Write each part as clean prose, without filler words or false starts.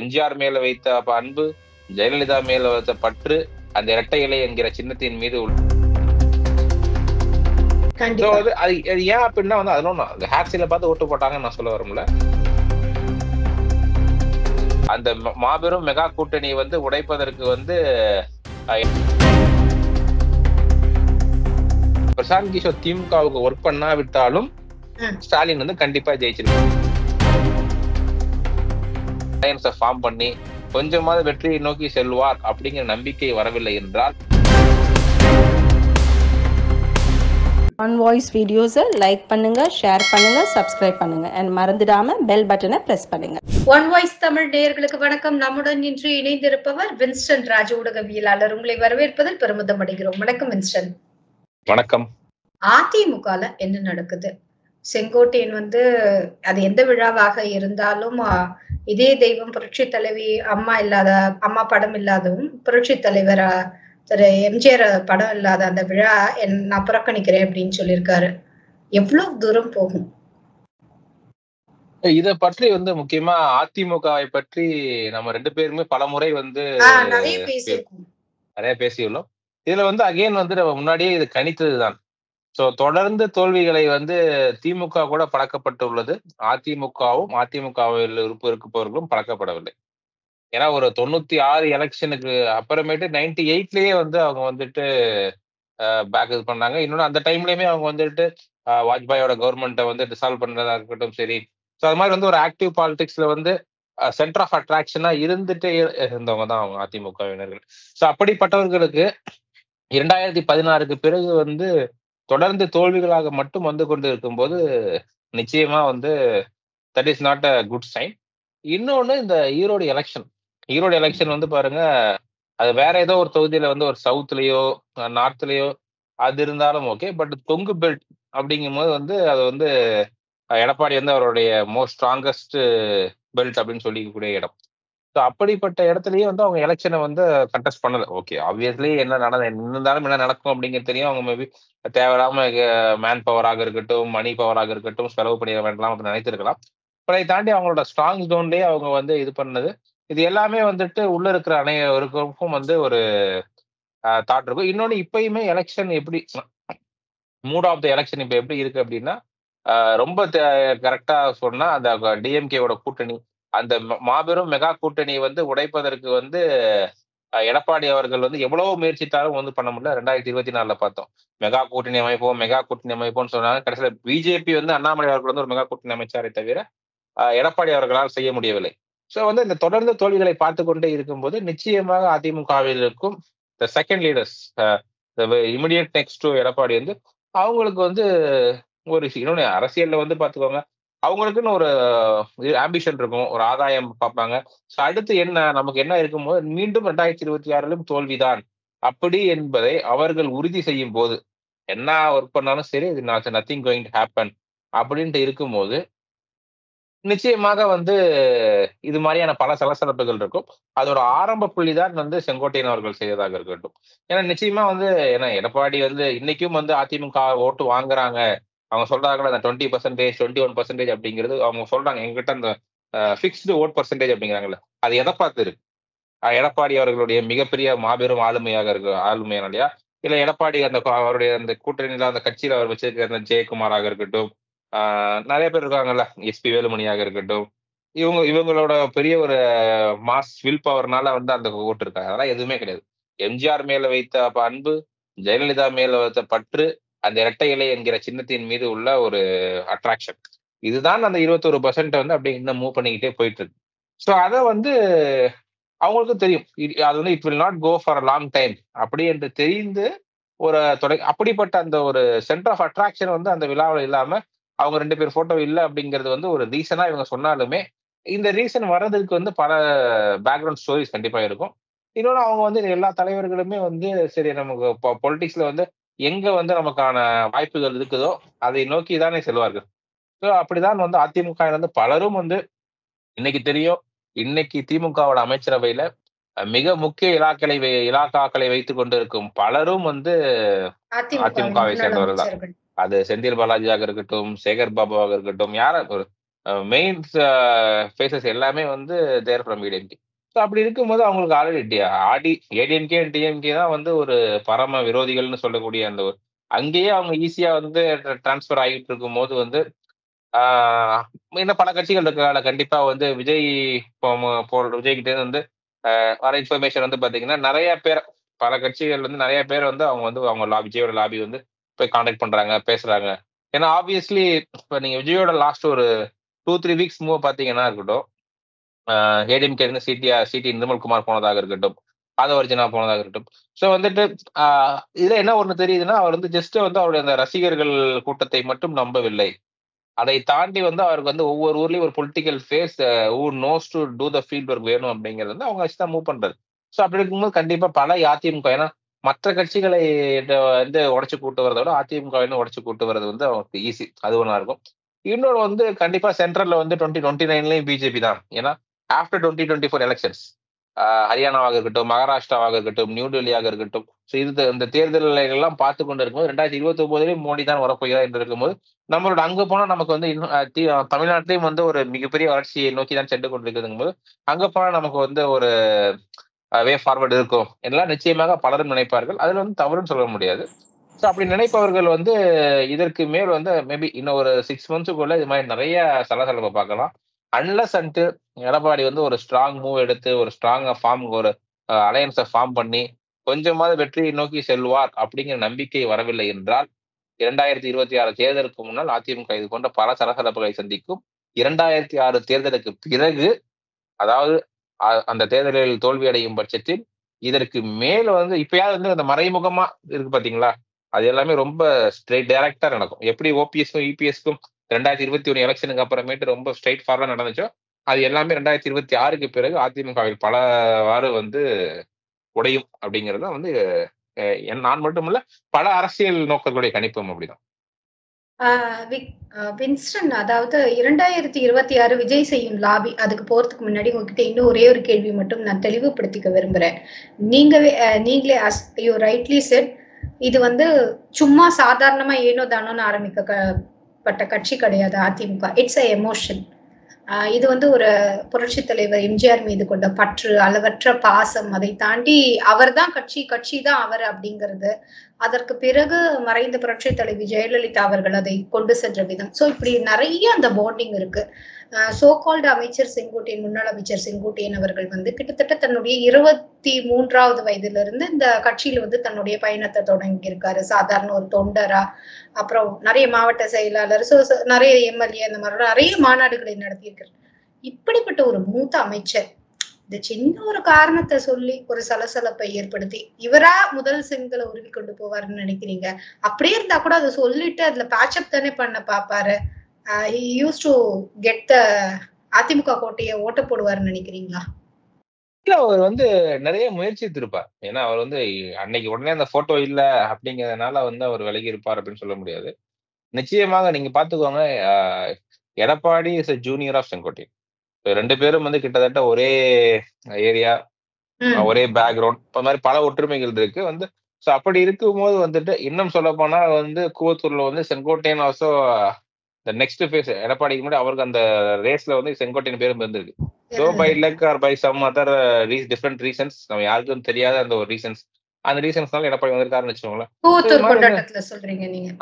எம்ஜிஆர் மேல வைத்த அன்பு, ஜெயலலிதா மேல வைத்த பற்று, அந்த இரட்டை இலை என்கிற சின்னத்தின் மீது கண்டிப்பா. அது ஏன் அப்படின்னா வந்து அதெல்லாம் அந்த ஹேர்ஸ்டைல பார்த்து ஓட்டு போட்டாங்கன்னு நான் சொல்ல வரல. அந்த மாபெரும் மெகா கூட்டணி வந்து உடைப்பதற்கு வந்து பிரசாந்த் கிஷோர் திமுகவுக்கு ஒர்க் பண்ணாவிட்டாலும் ஸ்டாலின் வந்து கண்டிப்பா ஜெயிச்சிருக்காங்க. ஃபார்ம் பண்ணி கொஞ்சமாவது வெற்றியை நோக்கி செல்வார் அப்படிங்கிற நம்பிக்கை வரவில்லை என்றால் ஒன் வாய்ஸ் வீடியோஸை லைக் பண்ணுங்க, ஷேர் பண்ணுங்க, சப்ஸ்கிரைப் பண்ணுங்க அண்ட் மறந்துடாம பெல் பட்டனை பிரஸ் பண்ணுங்க. ஒன் வாய்ஸ் தமிழ் நேயர்களுக்கு வணக்கம். நம்முடன் இன்று இணைந்திருப்பவர் வின்ஸ்டன் ராஜ ஊடகவியலாளர். உங்களை வரவேற்பதில் பெருமிதம் அடைகிறோம். வணக்கம் வின்ஸ்டன். வணக்கம். அதிமுகல என்ன நடக்குது? செங்கோட்டையன் வந்து அது எந்த விழாவாக இருந்தாலும் இதே தெய்வம் புரட்சி தலைவி அம்மா படம் இல்லாதவும் புரட்சி தலைவர் திரு எம்ஜிஆர் படம் இல்லாத அந்த விழா நான் புறக்கணிக்கிறேன் அப்படின்னு சொல்லியிருக்காரு. எவ்வளவு தூரம் போகும்? இத பற்றி வந்து முக்கியமா அதிமுகவை பற்றி நம்ம ரெண்டு பேருமே பல முறை வந்து நிறைய பேசியுள்ளோம். இதுல வந்து அகைன் வந்து நம்ம முன்னாடியே இது கணித்ததுதான். சோ தொடர்ந்து தோல்விகளை வந்து திமுக கூட பழக்கப்பட்டுள்ளது. அதிமுகவும் அதிமுகவில் இருப்பவர்களும் பழக்கப்படவில்லை. ஏன்னா ஒரு 96 எலெக்ஷனுக்கு அப்புறமேட்டு 98லயே வந்து அவங்க வந்துட்டு பேக் இது பண்ணாங்க. இன்னொன்னு அந்த டைம்லயுமே அவங்க வந்துட்டு வாஜ்பாயோட கவர்மெண்ட்டை வந்து டிசால்வ் பண்றதா இருக்கட்டும் சரி. ஸோ அது மாதிரி வந்து ஒரு ஆக்டிவ் பாலிடிக்ஸ்ல வந்து சென்டர் ஆஃப் அட்ராக்ஷனா இருந்துட்டே இருந்தவங்க தான் அவங்க அதிமுகவினர்கள். ஸோ அப்படிப்பட்டவர்களுக்கு 2016க்கு பிறகு வந்து தொடர்ந்து தோல்விகளாக மட்டும் வந்து கொண்டு இருக்கும்போது நிச்சயமா வந்து that is not a good sign. இன்னொன்னு இந்த ஈரோடு எலெக்ஷன் வந்து பாருங்க, அது வேற ஏதோ ஒரு தொகுதியில வந்து ஒரு சவுத்லயோ நார்த்லயோ அது இருந்தாலும் ஓகே. பட் கொங்கு பெல்ட் அப்படிங்கும் போது வந்து அது வந்து எடப்பாடி வந்து அவருடைய மோஸ்ட் ஸ்ட்ராங்கஸ்ட் பெல்ட் அப்படின்னு சொல்லிக்கக்கூடிய இடம். ஸோ அப்படிப்பட்ட இடத்துலயே வந்து அவங்க எலெக்ஷனை வந்து கண்டெஸ்ட் பண்ணல. ஓகே, ஆப்வியஸ்லி என்ன இருந்தாலும் என்ன நடக்கும் அப்படிங்கிறது தெரியும். அவங்க மேபி தேவையில்லாம மேன் பவராக இருக்கட்டும், மணி பவராக இருக்கட்டும் செலவு பண்ணிட வேண்டாம் அப்படின்னு நினைத்திருக்கலாம். பட் அதை தாண்டி அவங்களோட ஸ்ட்ராங் ஜோன்லயே அவங்க வந்து இது பண்ணது. இது எல்லாமே வந்துட்டு உள்ள இருக்கிற அனைவருக்கும் வந்து ஒரு தாட் இருக்கும். இன்னொன்னு இப்பயுமே எலெக்ஷன் எப்படி மூட் ஆஃப் த எலெக்ஷன் இப்ப எப்படி இருக்கு அப்படின்னா, ரொம்ப கரெக்டா சொன்னா அந்த டிஎம்கேவோட கூட்டணி, அந்த மாபெரும் மெகா கூட்டணி வந்து உடைப்பதற்கு வந்து எடப்பாடி அவர்கள் வந்து எவ்வளவோ முயற்சித்தாலும் வந்து பண்ண முடியல. 2024 பார்த்தோம். மெகா கூட்டணி அமைப்போம்னு சொன்னாங்க. கடைசியில பிஜேபி வந்து அண்ணாமலை அவர்கள் வந்து ஒரு மெகா கூட்டணி அமைச்சாரே தவிர எடப்பாடி அவர்களால் செய்ய முடியவில்லை. ஸோ வந்து இந்த தொடர்ந்து தோல்விகளை பார்த்து கொண்டே இருக்கும்போது நிச்சயமாக அதிமுகவில் இருக்கும் the second leaders, immediate next to Edappadi வந்து அவங்களுக்கு வந்து ஒரு இன்னொன்னு அரசியல்ல வந்து பாத்துக்கோங்க, அவங்களுக்குன்னு ஒரு ஆம்பிஷன் இருக்கும், ஒரு ஆதாயம் பார்ப்பாங்க. அடுத்து என்ன நமக்கு என்ன இருக்கும்போது மீண்டும் 2026 தோல்விதான் அப்படி என்பதை அவர்கள் உறுதி செய்யும் போது என்ன ஒர்க் பண்ணாலும் சரி இது நத்திங் கோயிங் டு ஹேப்பன் அப்படின்ட்டு இருக்கும்போது நிச்சயமாக வந்து இது மாதிரியான பல சலசலப்புகள் இருக்கும். அதோட ஆரம்ப புள்ளிதான் வந்து செங்கோட்டையன் அவர்கள் செய்ததாக இருக்கட்டும். ஏன்னா நிச்சயமா வந்து ஏன்னா எடப்பாடி வந்து இன்னைக்கும் வந்து அதிமுக ஓட்டு வாங்குறாங்க. அவங்க சொல்றாங்களா அந்த 20%, 21% அப்படிங்கிறது அவங்க சொல்றாங்க. எங்ககிட்ட அந்த ஃபிக்ஸ்டு ஓட் பர்சன்டேஜ் அப்படிங்கிறாங்கல்ல, அது எதை பார்த்து இருக்கு? எடப்பாடி அவர்களுடைய மிகப்பெரிய மாபெரும் ஆளுமையானாலையா, இல்ல எடப்பாடி அந்த அவருடைய அந்த கூட்டணியில அந்த கட்சியில அவர் வச்சிருக்கிற அந்த ஜெயக்குமாராக இருக்கட்டும், நிறைய பேர் இருக்காங்கல்ல, எஸ்பி வேலுமணியாக இருக்கட்டும், இவங்களோட பெரிய ஒரு மாஸ் வில் பவர்னால வந்து அந்த ஓட்டு இருக்காங்க. அதெல்லாம் எதுவுமே கிடையாது. எம்ஜிஆர் மேல வைத்த அன்பு, ஜெயலலிதா மேல வைத்த பற்று, அந்த இரட்டை இலை என்கிற சின்னத்தின் மீது உள்ள ஒரு அட்ராக்ஷன், இதுதான் அந்த 21% வந்து அப்படியே இன்னும் மூவ் பண்ணிக்கிட்டே போயிட்டு இருக்கு. ஸோ அதை வந்து அவங்களுக்கும் தெரியும். அது வந்து it will not go for a long time அப்படி என்று தெரிந்து ஒரு அப்படிப்பட்ட அந்த ஒரு சென்டர் ஆஃப் அட்ராக்ஷன் வந்து அந்த விழாவில் இல்லாம அவங்க 2 பேர் போட்டோ இல்ல அப்படிங்கிறது வந்து ஒரு ரீசனா இவங்க சொன்னாலுமே, இந்த ரீசன் வர்றதுக்கு வந்து பல பேக்ரவுண்ட் ஸ்டோரிஸ் கண்டிப்பா இருக்கும். இன்னொன்னு அவங்க வந்து எல்லா தலைவர்களுமே வந்து சரி நமக்கு பொலிட்டிக்ஸ்ல வந்து எங்க வந்து நமக்கான வாய்ப்புகள் இருக்குதோ அதை நோக்கி தானே செல்வார்கள். ஸோ அப்படிதான் வந்து அதிமுக வந்து பலரும் வந்து இன்னைக்கு தெரியும். இன்னைக்கு திமுகவோட அமைச்சரவையில மிக முக்கிய இலாக்காக்களை வைத்துக் கொண்டிருக்கும் பலரும் வந்து அதிமுகவை சேர்ந்தவர்கள் தான். அது செந்தில் பாலாஜியாக இருக்கட்டும், சேகர் பாபுவாக இருக்கட்டும், யார மெயின் ஃபேஸஸ் எல்லாமே வந்து தேர் ஃப்ரம் ஏடிஎம்கே. ஸோ அப்படி இருக்கும்போது அவங்களுக்கு ஆல்ரெடி ஏடிஎம்கே டிஎம்கே தான் வந்து ஒரு பரம விரோதிகள்னு சொல்லக்கூடிய அந்த ஒரு அங்கேயே அவங்க ஈஸியா வந்து டிரான்ஸ்ஃபர் ஆகிட்டு இருக்கும்போது வந்து ஆஹ் இன்னும் பல கட்சிகள் இருக்கனால கண்டிப்பா வந்து விஜய் விஜய் கிட்ட இருந்து வந்து வர இன்ஃபர்மேஷன் வந்து பாத்தீங்கன்னா நிறைய பேர் பல கட்சிகள் வந்து நிறைய பேர் வந்து அவங்க விஜயோட லாபி வந்து போய் கான்டாக்ட் பண்றாங்க பேசுறாங்க. ஏன்னா ஆப்வியஸ்லி இப்ப நீங்க விஜயோட லாஸ்ட் ஒரு 2-3 வீக்ஸ் மூவ் பாத்தீங்கன்னா இருக்கட்டும், ஏடிஎம்கே இருந்து சிடி நிர்மல்குமார் போனதாக இருக்கட்டும், ஆதவர்ஜனா போனதாக இருக்கட்டும். ஸோ வந்துட்டு இதுல என்ன ஒண்ணு தெரியுதுன்னா, அவர் வந்து ஜஸ்ட் வந்து அவருடைய அந்த ரசிகர்கள் கூட்டத்தை மட்டும் நம்பவில்லை. அதை தாண்டி வந்து அவருக்கு வந்து ஒவ்வொரு ஊர்லயும் ஒரு political face who knows to do the field work வேணும் அப்படிங்கிறது வந்து அவங்க வச்சு தான் மூவ் பண்றது. ஸோ அப்படி இருக்கும்போது கண்டிப்பா பல அதிமுக, ஏன்னா மற்ற கட்சிகளை வந்து உடைச்சு கூட்டு வரதை விட அதிமுக உடைச்சு கூட்டு வர்றது வந்து அவங்களுக்கு ஈஸி. அது ஒண்ணா இருக்கும். இன்னொரு வந்து கண்டிப்பா சென்ட்ரல்ல வந்து 2029லயும் பிஜேபி தான். ஏன்னா ஆஃப்டர் 2024 எலெக்ஷன்ஸ் ஹரியானாவாக இருக்கட்டும், மகாராஷ்டிராவாக இருக்கட்டும், நியூ டெல்லியாக இருக்கட்டும், ஸோ இந்த தேர்தல்களை எல்லாம் பார்த்து கொண்டு இருக்கும்போது 2029லயும் மோடி தான் வரப்போகிறார் என்று இருக்கும்போது நம்மளோட அங்க போனா நமக்கு வந்து இன்னும் தமிழ்நாட்டிலையும் வந்து ஒரு மிகப்பெரிய வளர்ச்சியை நோக்கி தான் சென்று கொண்டிருக்குதுங்கும் போது அங்க போனா நமக்கு வந்து ஒரு வே ஃபார்வர்டு இருக்கும் எல்லாம் நிச்சயமாக பலரும் நினைப்பார்கள். அதுல வந்து தவறுன்னு சொல்ல முடியாது. ஸோ அப்படி நினைப்பவர்கள் வந்து இதற்கு மேல் வந்து மேபி இன்னும் ஒரு 6 மந்த்ஸுக்குள்ள இது மாதிரி நிறைய சலசலப்பை பார்க்கலாம். அன்லஸ் அன்டு எடப்பாடி வந்து ஒரு ஸ்ட்ராங் மூவ் எடுத்து ஒரு ஒரு அலையன்ஸை ஃபார்ம் பண்ணி கொஞ்சமாவது வெற்றியை நோக்கி செல்வார் அப்படிங்கிற நம்பிக்கை வரவில்லை என்றால் 2026 தேர்தலுக்கு முன்னால் அதிமுக இது போன்ற பல சலசலப்புகளை சந்திக்கும். 2006 தேர்தலுக்கு பிறகு, அதாவது அந்த தேர்தலில் தோல்வி அடையும் பட்சத்தில் இதற்கு மேல வந்து இப்பயாவது வந்து அந்த மறைமுகமா இருக்கு பாத்தீங்களா, அது எல்லாமே ரொம்ப ஸ்ட்ரெயிட் டைரக்டா நடக்கும். எப்படி ஓபிஎஸ்க்கும் இபிஎஸ்க்கும் 2021 எலெக்ஷனுக்கு அப்புறமேட்டு ரொம்ப ஸ்ட்ரெயிட் ஃபார்வர்டா நடந்துச்சோ, அது எல்லாமே 2026க்கு பிறகு அதிமுகவில் பலவாறு வந்து உடையும் அப்படிங்கிறது தான் வந்து நான் மட்டுமல்ல பல அரசியல் நோக்கங்களுடைய கணிப்பும் அப்படிதான். வின்ஸ்டன், அதாவது 2026 விஜய் செய்யும் லாபி, அதுக்கு போறதுக்கு முன்னாடி உங்ககிட்ட இன்னும் ஒரே ஒரு கேள்வி மட்டும் நான் தெளிவுபடுத்திக்க விரும்புறேன். நீங்களே யூ ரைட்லி செட், இது வந்து சும்மா சாதாரணமா ஏனோ தானோன்னு ஆரம்பிக்கப்பட்ட கட்சி கிடையாது அதிமுக. It's a emotion. இது வந்து ஒரு புரட்சி தலைவர் எம்ஜிஆர் மீது கொண்ட பற்று, அளவற்ற பாசம், அதை தாண்டி அவர் தான் கட்சி தான் அவர் அப்படிங்கிறது. அதற்கு பிறகு மறைந்த புரட்சி தலைவி ஜெயலலிதா அவர்கள் அதை கொண்டு சென்ற விதம். சோ இப்படி நிறைய அந்த பாண்டிங் இருக்கு. சோ கால்டு முன்னாள் அமைச்சர் செங்கோட்டையன் அவர்கள் வந்து கிட்டத்தட்ட தன்னுடைய 23வது வயதிலிருந்து இந்த கட்சியில வந்து தன்னுடைய பயணத்தை தொடங்கி இருக்காரு. சாதாரண ஒரு தொண்டரா, அப்புறம் நிறைய மாவட்ட செயலாளர், நிறைய எம்எல்ஏ, அந்த மாதிரி நிறைய மாநாடுகளை நடத்தியிருக்காரு. இப்படிப்பட்ட ஒரு மூத்த அமைச்சர் இந்த சின்ன ஒரு காரணத்தை சொல்லி ஒரு சலசலப்பை ஏற்படுத்தி இவரா முதல் செங்கலை உருவி கொண்டு போவாருன்னு நினைக்கிறீங்க? அப்படியே இருந்தா கூட அதை சொல்லிட்டு அதுல பேட்சப் தானே பண்ண பாப்பாரு. he used to get the AIADMK கோட்டையை ஓட்ட போடுவாருன்னு நினைக்கிறீங்களா? இல்ல அவர் வந்து நிறைய முயற்சித்திருப்பார். ஏன்னா அவர் வந்து அன்னைக்கு உடனே அந்த போட்டோ இல்ல அப்படிங்கிறதுனால வந்து அவர் விலகி இருப்பார் அப்படின்னு சொல்ல முடியாது. நிச்சயமாக நீங்க பாத்துக்கோங்க, Edappadi is junior of Sengottaiyan. 2 பேரும் வந்து கிட்டத்தட்ட ஒரே ஏரியா, ஒரே பேக்ரவுண்ட், இந்த மாதிரி பல ஒற்றுமைகள் இருக்கு வந்து. சோ அப்படி இருக்கும்போது வந்துட்டு இன்னும் சொல்ல போனா வந்து கூவத்தூர்ல வந்து செங்கோட்டையன் ஆல்சோ நெக்ஸ்ட் ஃபேஸ். எடப்பாடிக்கு முன்னாடி அவருக்கு அந்த ரேஸ்ல வந்து செங்கோட்டையன் பேரும் இருந்திருக்கு. So by luck or by some other different reasons, நம்ம யாருக்கும் தெரியாத அந்த ஒரு ரீசன்ஸ், அந்த ரீசன்ஸ்னால எடப்பாடி வந்திருக்காருன்னு வச்சுக்கோங்களேன்.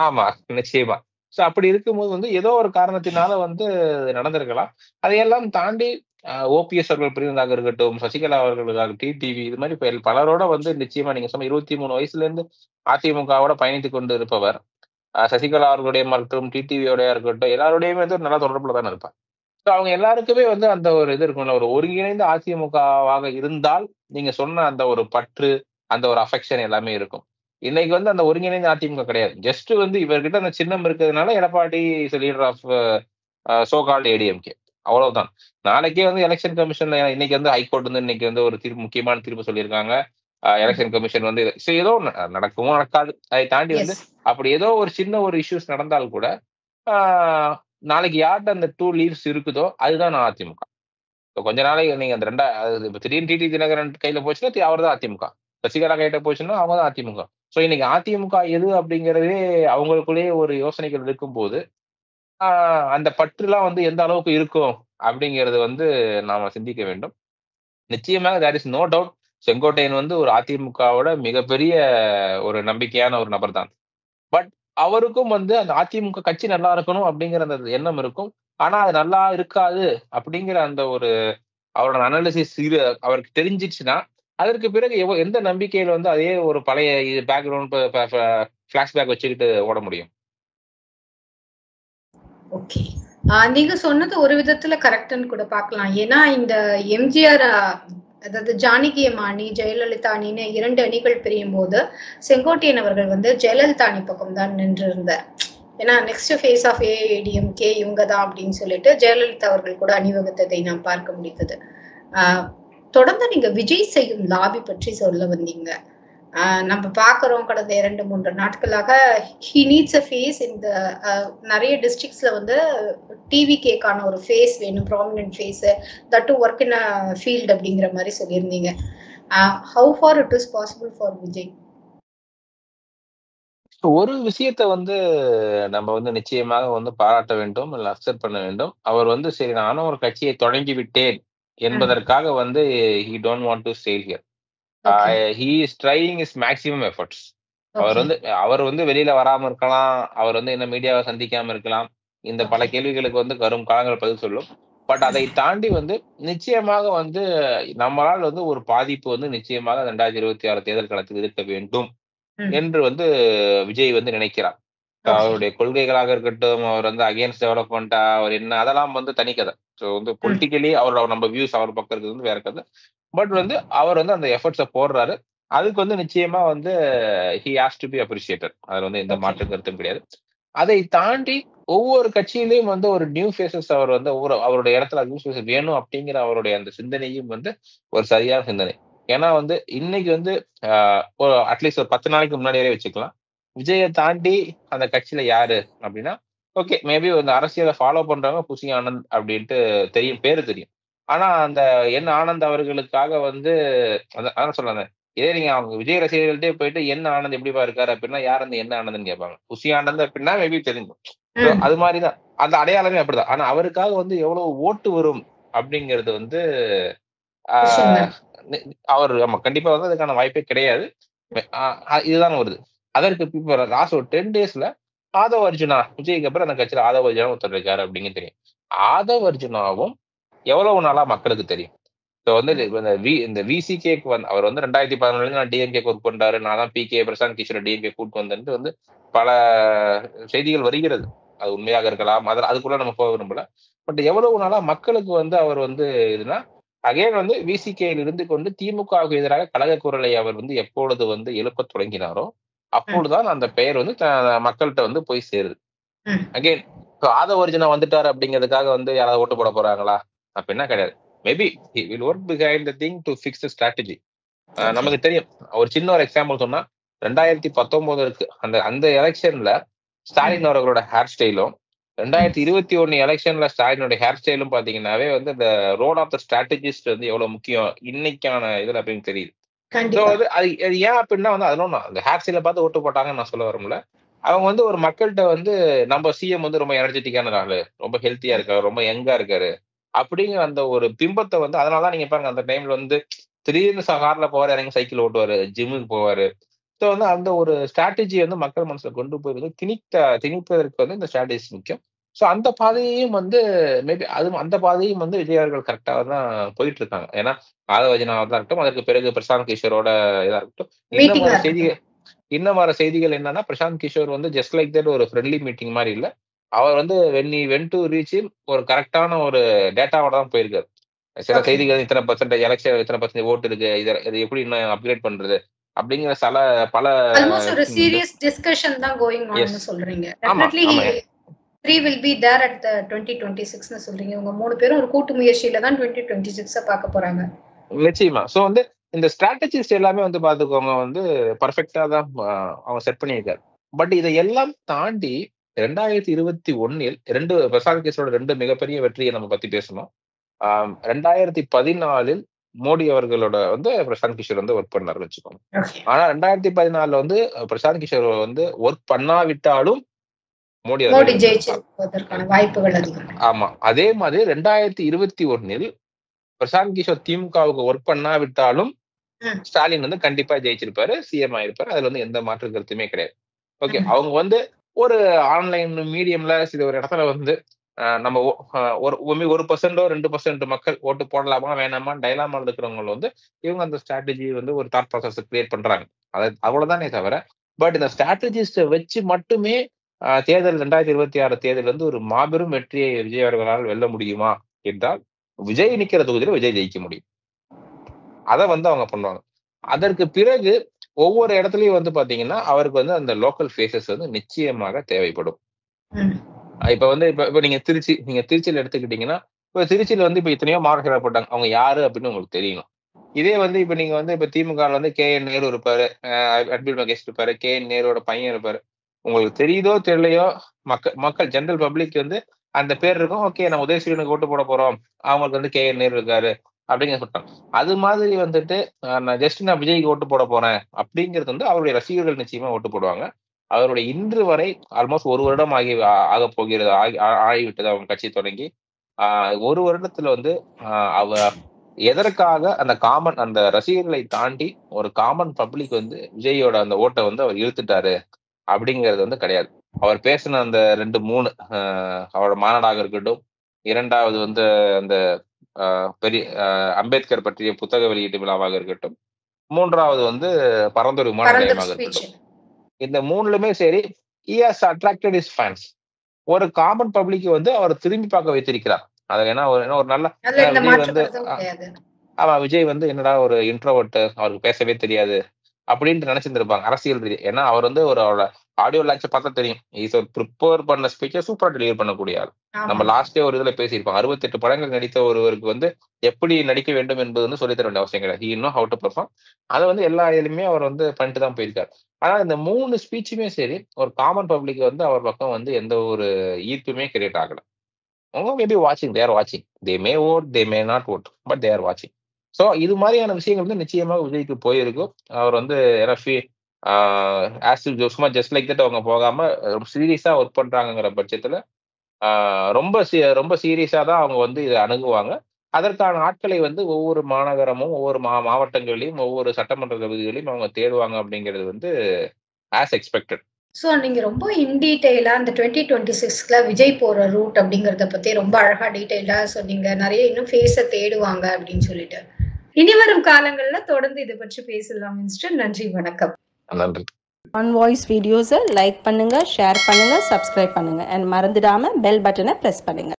ஆமா, நிச்சயமா. சோ அப்படி இருக்கும்போது வந்து ஏதோ ஒரு காரணத்தினால வந்து நடந்திருக்கலாம். அதையெல்லாம் தாண்டி ஓபிஎஸ் அவர்கள் பிரிந்ததாக இருக்கட்டும், சசிகலா அவர்களுக்காக டிடிவி, இது மாதிரி பலரோட வந்து நிச்சயமா நீங்க சொன்ன 23 வயசுல இருந்து அதிமுகவோட பயணித்துக் கொண்டு இருப்பவர். சசிகலா அவர்களுடைய மற்றும் டிடிவியோட இருக்கட்டும், எல்லாரோடையுமே வந்து நல்ல தொடர்புல தானே இருப்பார். ஸோ அவங்க எல்லாருக்குமே வந்து அந்த ஒரு இது இருக்கும்ல, ஒரு ஒருங்கிணைந்த அதிமுகவாக இருந்தால் நீங்க சொன்ன அந்த ஒரு பற்று, அந்த ஒரு அஃபெக்ஷன் எல்லாமே இருக்கும். இன்னைக்கு வந்து அந்த ஒருங்கிணைந்த அதிமுக கிடையாது. ஜஸ்ட் வந்து இவர்கிட்ட அந்த சின்னம் இருக்கிறதுனால Edappadi is leader of so called ADMK, அவ்வளவுதான். நாளைக்கே வந்து எலெக்ஷன் கமிஷன்ல இன்னைக்கு வந்து ஹைகோர்ட் வந்து இன்னைக்கு வந்து ஒரு முக்கியமான தீர்ப்பு சொல்லியிருக்காங்க. எலெக்ஷன் கமிஷன் வந்து ஏதோ நடக்குமோ நடக்காது, அதை தாண்டி வந்து அப்படி ஏதோ ஒரு சின்ன ஒரு இஷ்யூஸ் நடந்தால் கூட நாளைக்கு யார்கிட்ட அந்த 2 லீவ்ஸ் இருக்குதோ அதுதான் நான் அதிமுக. கொஞ்ச நாளைக்கு நீங்க அந்த திடீர்னு டிடி தினகரன் கையில போச்சுன்னா அவர் தான் அதிமுக, சசிகலா கையிட்ட போச்சுன்னா அவங்க தான் அதிமுக. சோ இன்னைக்கு அதிமுக எது அப்படிங்கறதே அவங்களுக்குள்ளேயே ஒரு யோசனைகள் இருக்கும்போது அந்த பற்றுலாம் வந்து எந்த அளவுக்கு இருக்கும் அப்படிங்கிறது வந்து நாம சிந்திக்க வேண்டும். நிச்சயமாக there is no doubt Sengottaiyan வந்து ஒரு அதிமுகவோட மிகப்பெரிய ஒரு நம்பிக்கையான ஒரு நபர் தான். பட் அவருக்கும் வந்து அந்த அதிமுக கட்சி நல்லா இருக்கணும் அப்படிங்கிற அந்த எண்ணம் இருக்கும். ஆனா அது நல்லா இருக்காது அப்படிங்கிற அந்த ஒரு அவரோட அனாலிசிஸ் இது அவருக்கு தெரிஞ்சிச்சுன்னா, அதற்கு பிறகு எந்த நம்பிக்கையில வந்து அதே ஒரு பழைய பேக்கிரவுண்ட் ஃபிளாஷ்பேக் வச்சுக்கிட்டு ஓட முடியும்? ஓகே. நீங்க சொன்னது ஒரு விதத்துல கரெக்ட்ன்னு கூட பார்க்கலாம். ஏன்னா, இந்த எம்ஜிஆர் அதாவது ஜானகி அம்மா அணி, ஜெயலலிதா அணின்னு 2 அணிகள் பிரியும்போது, செங்கோட்டையன் அவர்கள் வந்து ஜெயலலிதா அணி பக்கம் தான் நின்றிருந்தார். ஏன்னா, நெக்ஸ்ட் ஃபேஸ் ஆஃப் ஏஐடிஎம்கே இவங்க தான் அப்படின்னு சொல்லிட்டு ஜெயலலிதா அவர்கள் கூட அணிவகுத்ததை நாம் பார்க்க முடிந்தது. ஆ தொடர்ந்து நீங்க விஜய் செய்யும் லாபி பற்றி சொல்ல வந்தீங்க. நம்ம பார்க்குறோம் கடந்த 2, 3 நாட்களாக ஹி நீட்ஸ் அ ஃபேஸ் இந்த நெறைய டிஸ்ட்ரிக்ட்ஸ்ல வந்து டிவிகேக்கான ஒரு ஃபேஸ் வேணும். Prominent face that to work in a field அப்படிங்கிற மாரி சொல்லியிருந்தீங்க. How far it is possible for Vijay? ஒரு விஷயத்த வந்து நம்ம வந்து நிச்சயமாக வந்து பாராட்ட வேண்டும், இல்ல அக்செப்ட் பண்ண வேண்டும். அவர் வந்து சரி நானும் ஒரு கட்சியை தொடங்கி விட்டேன் ம். என்பதற்காக வந்து he don't want to stay here. Okay. He is trying his maximum efforts. Okay. அவர் வந்து வெளியில வராம இருக்கலாம். அவர் வந்து இந்த மீடியாவ சந்திக்காம இருக்கலாம். இந்த பல ஓகே. கேள்விகளுக்கு வந்து வரும் காலங்கள் பதில் சொல்லும். பட் அதை தாண்டி வந்து நிச்சயமாக வந்து நம்மளால் வந்து ஒரு பாதிப்பு வந்து நிச்சயமாக 2026 தேர்தல் களத்தில் இருக்க வேண்டும் ம். என்று வந்து விஜய் வந்து நினைக்கிறார். ஓகே. அவருடைய கொள்கைகளாக இருக்கட்டும், அவர் வந்து அகைன்ஸ்ட் டெவலப்மென்ட்டா அவர் என்ன அதெல்லாம் வந்து தனி கதை. ஸோ வந்து ம். பொலிட்டிக்கலி அவர் நம்ம வியூஸ் அவர் பக்கம் இருக்கிறது வந்து வேற கதை. பட் வந்து அவர் வந்து அந்த எஃபோர்ட்ஸ போடுறாரு. அதுக்கு வந்து நிச்சயமா வந்து he has to be appreciated. அதுல வந்து எந்த ஓகே. மாற்று கருத்தும் கிடையாது. அதை தாண்டி ஒவ்வொரு கட்சியிலயும் வந்து ஒரு நியூ ஃபேஸஸ் அவர் வந்து அவருடைய இடத்துல நியூ ஃபேஸஸ் வேணும் அப்படிங்கிற அவருடைய அந்த சிந்தனையும் வந்து ஒரு சரியான சிந்தனை. ஏன்னா வந்து இன்னைக்கு வந்து அ ஒரு அட்லீஸ்ட் ஒரு 10 நாளைக்கு முன்னாடியே வச்சுக்கலாம். விஜய தாண்டி அந்த கட்சியில யாரு அப்படின்னா, ஓகே மேபி இந்த அரசியல ஃபாலோ பண்றவங்க புசி ஆனந்த் அப்படின்ட்டு தெரியும். பேரு தெரியும். ஆனா அந்த என் ஆனந்த் அவர்களுக்காக வந்து அதான் சொல்றேனே. இதே நீங்க அவங்க விஜய் ரசிகர்கள்ட்டயே போயிட்டு என் ஆனந்த் எப்படிப்பா இருக்காரு அப்படின்னா, யார் அந்த என் ஆனந்த்ன்னு கேட்பாங்க. புசி ஆனந்த் அப்படின்னா மேபி தெரியும். சோ ம். அது மாரி தான். அந்த அடையாளமே அப்படிதான். ஆனா அவருக்காக வந்து எவ்வளவு ஓட்டு வரும் அப்படிங்கிறது வந்து ஆ கொஸ்டின் மார்க். நி அவரு ஆமா கண்டிப்பா வந்து அதுக்கான வாய்ப்பே கிடையாது. அ இதுதான் வருது. அதற்கு இப்ப லாஸ்ட் ஒரு 10 டேஸ்ல ஆதவ் அர்ஜுனா விஜய்க்கு அப்புறம் அந்த கட்சியில ஆதவ் அர்ஜுனா ஒருத்தர் இருக்காரு அப்படின்னு தெரியும். ஆதவ் அர்ஜுனாவும் எவ்வளவு நாளா மக்களுக்கு தெரியும். இப்ப வந்து ம். இந்த விசிகேக்கு வந்து அவர் வந்து 2011 நான் டிஎம்கேக்கு ஒர்க் பண்றாரு. நான் தான் பிகே பிரசாந்த் கிஷோர டிஎம்கே கூட்டு வந்தேன்ட்டு வந்து பல செய்திகள் வருகிறது. அது உண்மையாக இருக்கலாம். அதுக்குள்ள நம்ம போக விரும்பல. பட் எவ்வளவு நாளா மக்களுக்கு வந்து அவர் வந்து இதுன்னா, அகைன் வந்து விசிகேயில் இருந்து கொண்டு திமுகவுக்கு எதிராக கழக குரலை அவர் வந்து எப்பொழுது வந்து எழுப்பத் தொடங்கினாரோ, ம். அப்பொழுதுதான் அந்த பெயர் வந்து மக்கள்ட்ட வந்து போய் சேருது. ம். அகைன் இப்ப ஆதவ அர்ஜுனா வந்துட்டாரு அப்படிங்கிறதுக்காக வந்து யாராவது ஓட்டு போட போறாங்களா? அப்படின்னா கிடையாது. Maybe he will work behind the thing to fix the strategy. Okay. நமக்கு தெரியும். ஒரு சின்ன ஒரு எக்ஸாம்பிள் சொன்னா, 2019 அந்த அந்த எலக்ஷன்ல ம். ஸ்டாலின் அவர்களோட ஹேர் ஸ்டைலும், ம். 2021 எலக்ஷன்ல ஸ்டாலினோட ஹேர் ஸ்டைலும் பார்த்தீங்கன்னாவே வந்து இந்த ரோல் ஆஃப் த ஸ்ட்ராட்டஜிஸ்ட் வந்து எவ்வளவு முக்கியம் இன்னைக்கான இதுல அப்படின்னு தெரியுது. சோ கண்டிப்பா. அது அது அது ஏன் அப்படின்னா வந்து அதுவும் அந்த ஹேர் ஸ்டைல பார்த்து ஓட்டு போட்டாங்கன்னு நான் சொல்ல வரல. அவங்க வந்து ஒரு மக்கள்ட்ட வந்து நம்ம சிஎம் வந்து ரொம்ப எனர்ஜெட்டிக்கான ஆளு, ரொம்ப ஹெல்த்தியா ம். இருக்காரு, ரொம்ப யங்கா இருக்காரு. அப்படிங்கிற அந்த ஒரு பிம்பத்த வந்து அதனால தான் நீங்க பாருங்க அந்த டைம்ல வந்து திடீர்னு கார்ல போவாரு, இறங்கி சைக்கிள் ஓட்டுவாரு, ஜிம்முக்கு போவாரு. சோ வந்து அந்த ஒரு ஸ்ட்ராட்டஜி வந்து மக்கள் மனசுல கொண்டு போய் வந்து திணிப்பதற்கு வந்து இந்த ஸ்ட்ராட்டஜிஸ் முக்கியம். சோ அந்த பாதையையும் வந்து மேபி அந்த பாதையும் வந்து விஜய் அவர்கள் கரெக்ட்டா தான் போயிட்டு இருக்காங்க. ஏன்னா ஆதவர்ஜுனாவா தான் இருக்கட்டும், அதற்கு பிறகு பிரசாந்த் கிஷோரோட இதா இருக்கட்டும். இன்னும் மீட்டிங்கா வர இருக்கட்டும். செய்திகள் இன்னும் வர செய்திகள் என்னன்னா, பிரசாந்த் கிஷோர் வந்து ஜஸ்ட் லைக் தட் ஒரு ஃப்ரெண்ட்லி மீட்டிங் மாரி இல்ல. அவர் வந்து when he went to reach him ஒரு கரெக்ட்டான ஒரு டேட்டாவோட தான் போயிருக்காரு. சில ஓகே. செய்திகள் இத்தன பெர்சென்டேஜ் எலக்ஷன் இத்தன பெர்சென்டேஜ் ஓட்டு இருக்கு. இத எப்படி இன்னும் அப்கிரேட் பண்றது? அப்படிங்கிற பல ஆல்மோஸ்ட் ஒரு ம் சீரியஸ் டிஸ்கஷன் தான் கோயிங் எஸ். ஆன்னு சொல்றீங்க. ஆமா, டெஃபினெட்லி ஆமா. 3 will be there at the 2026ன்னு சொல்றீங்க. உங்க 3 பேரும் ஒரு கூட்டு முயற்சியில தான் 2026 பார்க்க போறாங்க. நிச்சயமா. சோ வந்து இந்த ஸ்ட்ராட்டஜிஸ்ட் எல்லாமே வந்து பார்த்துக்கோங்க வந்து பெர்ஃபெக்ட்டா தான் அவங்க செட் பண்ணியிருக்காரு. பட் இத எல்லாம் தாண்டி 2021 2 பிரசாந்த் கிஷோரோட 2 மிகப்பெரிய வெற்றிய நம்ம பத்தி பேசணும். 2014 மோடி அவர்களோட வந்து பிரசாந்த் கிஷோர் வந்து ஒர்க் பண்ணாருன்னு வச்சுக்கோங்க. ஓகே. ஆனா 2014 வந்து பிரசாந்த் கிஷோர் வந்து ஒர்க் பண்ணாவிட்டாலும் மோடி மோடி அவர்கள் ஜெயிச்சிருப்பதற்கான வாய்ப்புகள் அதிகம். ஆமா. அதே மாதிரி 2021 பிரசாந்த் கிஷோர் திமுகவுக்கு ஒர்க் பண்ணாவிட்டாலும் ஸ்டாலின் வந்து கண்டிப்பா ஜெயிச்சிருப்பாரு, சிஎம் ஆயிருப்பாரு. அதுல வந்து எந்த மாற்று கருத்துமே கிடையாது. ஓகே. அவங்க வந்து ஒரு ஆன்லைன் மீடியம்ல சில ஒரு இடத்துல வந்து நம்ம ஒரு 1% 2% மக்கள் ஓட்டு போடலாமா வேணாமா டைலாமா இருக்கிறவங்க வந்து இவங்க அந்த ஸ்ட்ராட்டஜி வந்து ஒரு தாட் ப்ராசஸ் கிரியேட் பண்றாங்க. அவ்வளவுதானே தவிர பட் இந்த ஸ்ட்ராட்டஜிஸ்ட வச்சு மட்டுமே தேர்தல் 2026 தேர்தல் வந்து ஒரு மாபெரும் வெற்றியை விஜய் அவர்களால் வெல்ல முடியுமா என்றால் விஜய் நிக்கிற தொகுதியில விஜய் ஜெயிக்க முடியும். அத வந்து அவங்க பண்ணுவாங்க. அதற்கு பிறகு ஒவ்வொரு இடத்துலயும் வந்து பாத்தீங்கன்னா அவருக்கு வந்து அந்த லோக்கல் ஃபேஸஸ் வந்து நிச்சயமாக தேவைப்படும். இப்ப நீங்க திருச்சியில எடுத்துக்கிட்டீங்கன்னா இப்ப திருச்சியில வந்து இப்ப எத்தனையோ மாவட்ட போட்டாங்க. அவங்க யாரு அப்படின்னு உங்களுக்கு தெரியணும். இதே வந்து இப்ப நீங்க வந்து இப்ப திமுக வந்து KN நேரு இருப்பாரு, அன்பில் மகேஷ் இருப்பாரு, KN நேருவோட பையன் இருப்பாரு. உங்களுக்கு தெரியுதோ தெரியலையோ மக்கள் ஜெனரல் பப்ளிக் வந்து அந்த பேர் இருக்கும். ஓகே, நம்ம உதயசூரியனுக்கு ஓட்டு போட போறோம், அவங்களுக்கு வந்து KN நேரு இருக்காரு அப்படிங்கிற சொல்லிட்டாங்க. அது மாதிரி வந்துட்டு நான் விஜய்க்கு ஓட்டு போட போறேன் அப்படிங்கிறது வந்து அவருடைய ரசிகர்கள் நிச்சயமா ஓட்டு போடுவாங்க. அவருடைய இன்று வரை ஆல்மோஸ்ட் 1 வருடம் ஆகப் போகிறது, ஆகிவிட்டது அவங்க கட்சி தொடங்கி. 1 வருடத்துல வந்து அவ எதற்காக அந்த ரசிகர்களை தாண்டி ஒரு காமன் பப்ளிக் வந்து விஜயோட அந்த ஓட்டை வந்து அவர் இழுத்துட்டாரு அப்படிங்கிறது வந்து கிடையாது. அவர் பேசின அந்த 2, 3 அவரோட மாநாடாக இருக்கட்டும், 2வது வந்து அந்த பெரிய அம்பேத்கர் பற்றிய புத்தக வெளியீட்டு விழாவாக இருக்கட்டும், 3வது வந்து பரந்தூர் விமான நிலையமாக இருக்கட்டும். இந்த 3லுமே சரி, he has attracted his fans. ஒரு காமன் பப்ளிக் வந்து அவர் திரும்பி பார்க்க வைத்திருக்கிறார். அது ஏன்னா ஒரு நல்ல விஜய் வந்து விஜய் வந்து என்னடா ஒரு இன்ட்ரோவர்ட், அவருக்கு பேசவே தெரியாது அப்படின்ட்டு நினைச்சிருந்திருப்பாங்க அரசியல் ரீதியா. ஏன்னா அவர் வந்து அவரோட ஆடியோ லான்ச்ச பார்த்தா தெரியும். ப்ரிப்பேர் பண்ண ஸ்பீச்சை சூப்பரா டெலிவர் பண்ணக்கூடிய ஆள். நம்ம லாஸ்டே ஒரு இதுல பேசியிருப்போம். 68 படங்கள் நடித்த ஒருவருக்கு வந்து எப்படி நடிக்க வேண்டும் என்பது வந்து சொல்லித்தர வேண்டிய அவசியம் கிடையாது. he know how to perform. அதை வந்து எல்லா இதுலயுமே அவர் வந்து பண்ணிட்டு தான் போயிருக்காரு. ஆனா இந்த 3 ஸ்பீச்சுமே சரி ஒரு காமன் பப்ளிக் வந்து அவர் பக்கம் வந்து எந்த ஒரு ஈர்ப்புமே கிரியேட் ஆகல. அவங்க மேபி வாட்சிங், தே ஆர் வாட்சிங், தே மே vote, they may not vote, but they are வாட்சிங். சோ இது மாதிரியான விஷயங்கள் வந்து நிச்சயமாக விஜய்க்கு போயிருக்கும். அவர் வந்து சும்மா ஜஸ்ட் லைக் தட் அவங்க போகாம சீரியஸா ஒர்க் பண்றாங்கிற பட்சத்துல ரொம்ப சீரியஸா தான் அவங்க வந்து இதை அணுகுவாங்க. அதற்கான ஆட்களை வந்து ஒவ்வொரு மாநகரமும் ஒவ்வொரு மாவட்டங்களிலும் ஒவ்வொரு சட்டமன்ற தொகுதிகளையும் அவங்க தேடுவாங்க அப்படிங்கிறது வந்து ஆஸ் எக்ஸ்பெக்டட். சோ நீங்க ரொம்ப இன்டீடைலா இந்த 2026ல விஜய் போற ரூட் அப்படிங்கறத பத்தி ரொம்ப அழகா டீடைலா சொன்னீங்க. நிறைய இன்னும் ஃபேஸ தேடுவாங்க அப்படின்னு சொல்லிட்டு. இனி வரும் காலங்கள்ல தொடர்ந்து இதை பற்றி பேசலாம் மிஸ்டர். நன்றி, வணக்கம். நன்றி. ஆன் வாய்ஸ் வீடியோஸை லைக் பண்ணுங்க, ஷேர் பண்ணுங்க, சப்ஸ்கிரைப் பண்ணுங்க அண்ட் மறந்துடாம பெல் பட்டனை பிரஸ் பண்ணுங்க.